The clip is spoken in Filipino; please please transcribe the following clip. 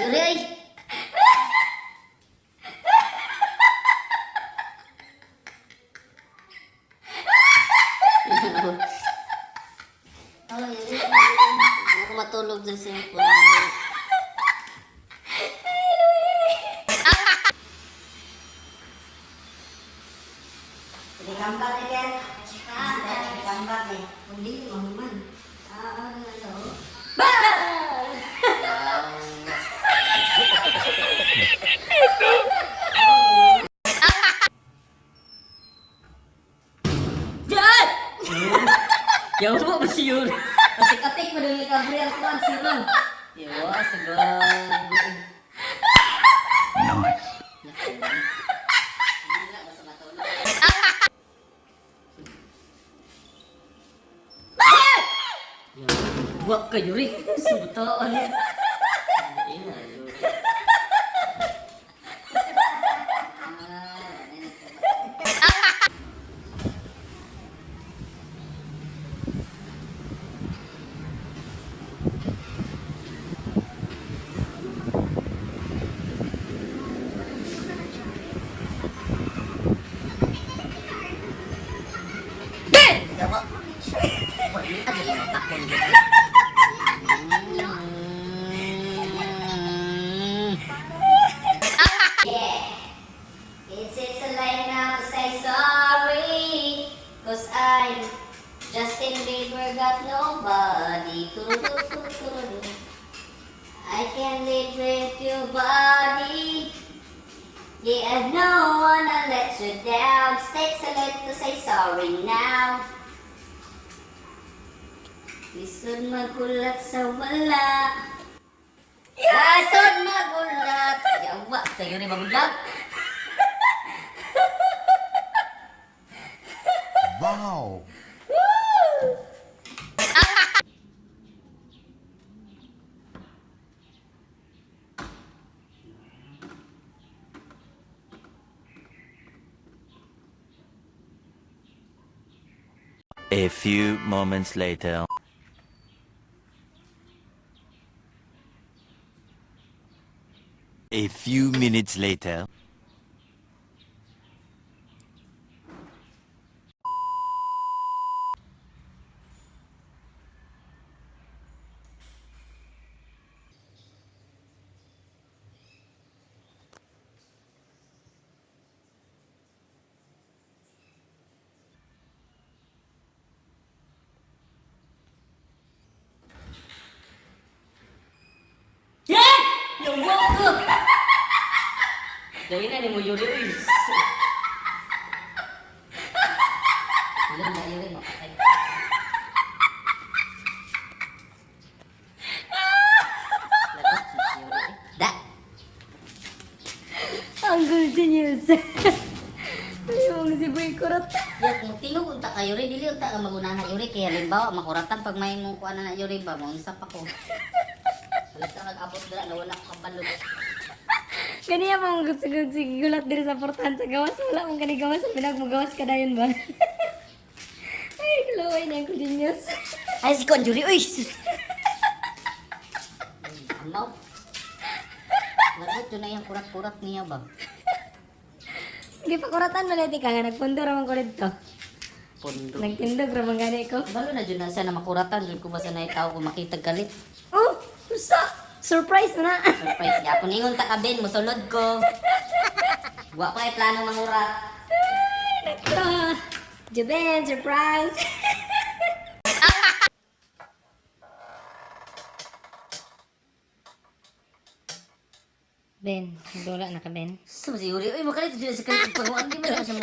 Yuri ay. Oh, Yuri. Ako matulog dyan sa yung puno. Gambar ni kan? Gambar ni. Hindi mo naman. Ya mo ba si Yuri? Atik-atik mo dun ni Gabriel ko ang siro. Yawa, sagad. Wak ka Yuri, subutaan. Ina Yuri. It's a line now to say sorry, 'cause I'm Justin Bieber got nobody. I can't live with your body. Yeah, I don't wanna let you down. Takes a lot to say sorry now. Lisod magulat sa wala. Lisod magulat. Yawa, sa Yuri magulat. Wow! A few moments later. A few minutes later. Yawa ka. Dahil na ni mo Yuri. Ilan na Yuri makatay. Da. Angkol Ginyus. Yung si Boy Kurat. Ya kung tingog unta ka Yuri, dili unta ka magunahan Yuri kaya halimbawa makuratan pag may mong kuan na Yuri ba mo isa pa ko. Alas ka nag-abot dira na wala kang balog. Kaniya mong gulat diri sa portahan sa gawas. Wala mong kanigawas. Pinagmagawas ka dayon ba? Ay, kalaway na Angkol Ginyus. Ay si Kuan Yuri, uy sus. Amaw. Lagot yun na yung kurat-kurat niya ba? Hindi pa kuratan malati ka nga. Nagpundo ramang kulit to. Pondo. Nagtindog ramang gani ko. Balo na dyan na siya na makuratan. Dyan ko ba sa naitaw ko makita galit. Oh! Gusto! Surprise mo na! Surprise niya. Kung ingon ta ka Ben, musunod ko. Wa pa ay plano mangurat. Nako! Juben, surprise! Ben, nagdula na ka Ben. So si Yuri, uy makalit dyan sa kalit pagawaan. Di ba na siya mo